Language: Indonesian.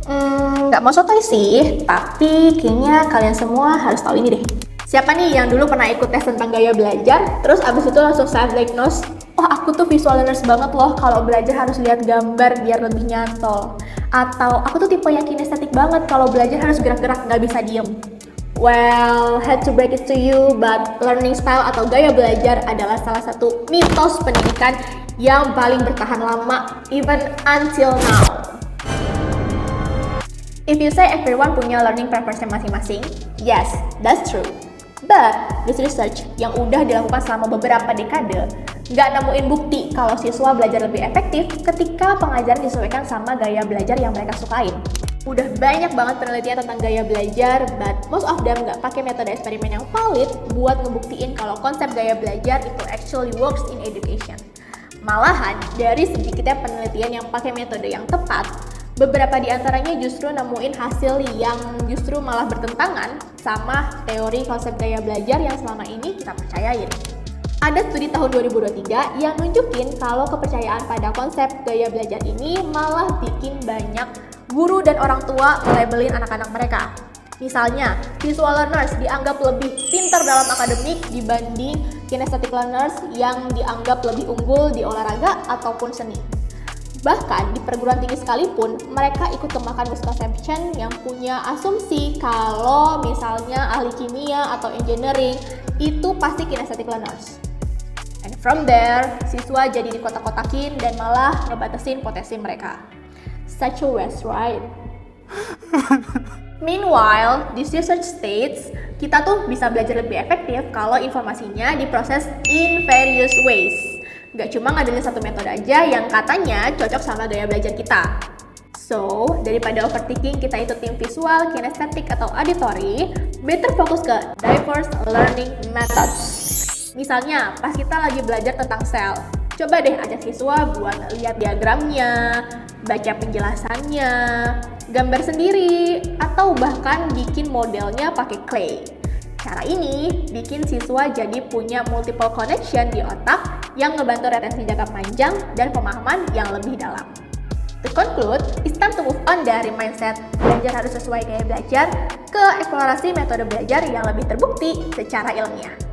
Nggak mau sotoy sih, tapi kayaknya kalian semua harus tahu ini deh. Siapa nih yang dulu pernah ikut tes tentang gaya belajar, terus abis itu langsung self-diagnose, oh aku tuh visual learners banget loh, kalau belajar harus lihat gambar biar lebih nyantol. Atau aku tuh tipe yang kinestetik banget, kalau belajar harus gerak-gerak, nggak bisa diem. Well, had to break it to you, but learning style atau gaya belajar adalah salah satu mitos pendidikan yang paling bertahan lama, even until now. If you say everyone punya learning preference masing-masing, yes, that's true. But this research yang udah dilakukan selama beberapa dekade nggak nemuin bukti kalau siswa belajar lebih efektif ketika pengajaran disesuaikan sama gaya belajar yang mereka sukain. Udah banyak banget penelitian tentang gaya belajar, but most of them nggak pakai metode eksperimen yang valid buat ngebuktiin kalau konsep gaya belajar itu actually works in education. Malahan, dari sedikitnya penelitian yang pakai metode yang tepat, beberapa di antaranya justru nemuin hasil yang justru malah bertentangan sama teori konsep gaya belajar yang selama ini kita percayain. Ada studi tahun 2023 yang nunjukin kalau kepercayaan pada konsep gaya belajar ini malah bikin banyak guru dan orang tua labelin anak-anak mereka. Misalnya, visual learners dianggap lebih pintar dalam akademik dibanding kinesthetic learners yang dianggap lebih unggul di olahraga ataupun seni. Bahkan di perguruan tinggi sekalipun, mereka ikut kemakan misconception yang punya asumsi kalau misalnya ahli kimia atau engineering itu pasti kinesthetic learners. And from there, siswa jadi dikotak-kotakin dan malah ngebatasin potensi mereka. Such a waste, right? Meanwhile, this research states kita tuh bisa belajar lebih efektif kalau informasinya diproses in various ways. Gak cuma ngandelin satu metode aja yang katanya cocok sama gaya belajar kita. So, daripada overthinking kita itu tim visual, kinesthetic, atau auditory, better fokus ke diverse learning methods. Misalnya, pas kita lagi belajar tentang sel, coba deh ajak siswa buat lihat diagramnya, baca penjelasannya, gambar sendiri, atau bahkan bikin modelnya pakai clay. Cara ini bikin siswa jadi punya multiple connection di otak yang ngebantu retensi jangka panjang dan pemahaman yang lebih dalam. To conclude, it's time to move on dari mindset belajar harus sesuai gaya belajar ke eksplorasi metode belajar yang lebih terbukti secara ilmiah.